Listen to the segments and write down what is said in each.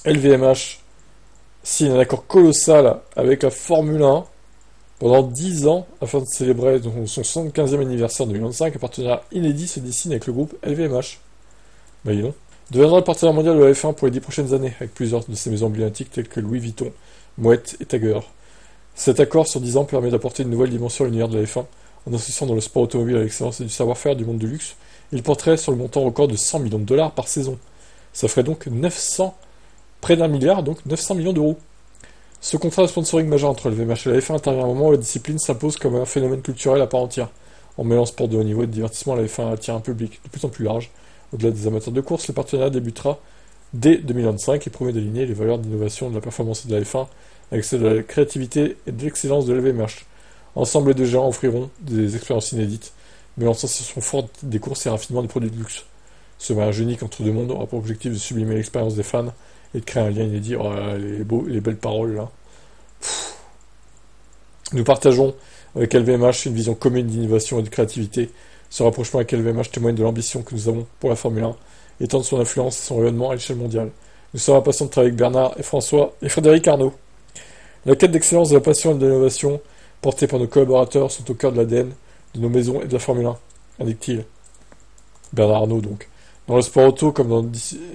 LVMH signe un accord colossal avec la Formule 1 pendant 10 ans afin de célébrer son 75e anniversaire en 2025. Un partenariat inédit se dessine avec le groupe LVMH. Bah dis donc. Deviendra le partenaire mondial de la F1 pour les 10 prochaines années, avec plusieurs de ses maisons emblématiques telles que Louis Vuitton, Moët et Tiger. Cet accord sur 10 ans permet d'apporter une nouvelle dimension à l'univers de la F1, en associant dans le sport automobile à l'excellence et du savoir-faire du monde du luxe. Il porterait sur le montant record de 100 millions de dollars par saison. Ça ferait donc 900, près d'un milliard, donc 900 millions d'euros. Ce contrat de sponsoring majeur entre le VMH et la F1 intervient à un moment où la discipline s'impose comme un phénomène culturel à part entière. En mêlant sport de haut niveau et de divertissement, la F1 attire un public de plus en plus large. Au-delà des amateurs de course, le partenariat débutera dès 2025 et promet d'aligner les valeurs d'innovation de la performance de la F1 avec celles de la créativité et de l'excellence de la VMH. Ensemble, les deux géants offriront des expériences inédites, mêlant sensation forte des courses et raffinement des produits de luxe. Ce mariage unique entre deux mondes aura pour objectif de sublimer l'expérience des fans et de créer un lien inédit. Oh là là, les belles paroles là. Nous partageons avec LVMH une vision commune d'innovation et de créativité. Ce rapprochement avec LVMH témoigne de l'ambition que nous avons pour la Formule 1, étant de son influence et son rayonnement à l'échelle mondiale. Nous sommes impatients de travailler avec Bernard et François et Frédéric Arnaud. La quête d'excellence, de la passion et de l'innovation portée par nos collaborateurs sont au cœur de l'ADN de nos maisons et de la Formule 1, indique-t-il. Bernard Arnault donc. Dans le sport auto comme dans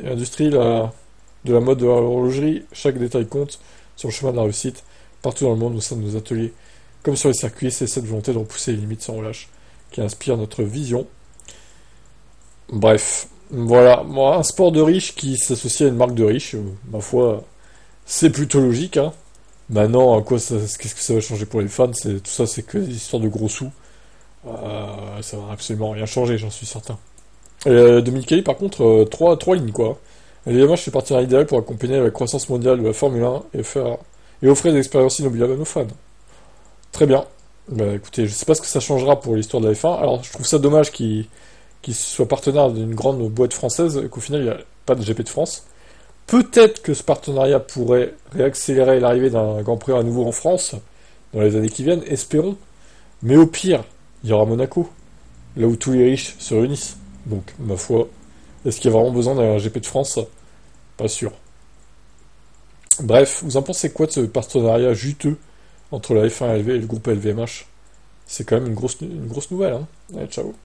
l'industrie de la mode de l'horlogerie, chaque détail compte sur le chemin de la réussite. Partout dans le monde, au sein de nos ateliers, comme sur les circuits, c'est cette volonté de repousser les limites sans relâche qui inspire notre vision. Bref, voilà, un sport de riche qui s'associe à une marque de riche, ma foi, c'est plutôt logique, hein. Maintenant, qu'est-ce que ça va changer pour les fans? Tout ça, c'est que des histoires de gros sous. Ça va absolument rien changer, j'en suis certain. Et Dominicali, par contre, trois lignes, quoi. LVMH fait partenaire idéal pour accompagner la croissance mondiale de la Formule 1 et offrir des expériences inoubliables à nos fans. Très bien. Bah écoutez, je sais pas ce que ça changera pour l'histoire de la F1. Alors, je trouve ça dommage qu'il soit partenaire d'une grande boîte française et qu'au final, il n'y a pas de GP de France. Peut-être que ce partenariat pourrait réaccélérer l'arrivée d'un Grand Prix à nouveau en France dans les années qui viennent, espérons. Mais au pire, il y aura Monaco, là où tous les riches se réunissent. Donc, ma foi, est-ce qu'il y a vraiment besoin d'un GP de France? Pas sûr. Bref, vous en pensez quoi de ce partenariat juteux entre la F1 LV et le groupe LVMH? C'est quand même une grosse nouvelle, hein. Allez, ciao.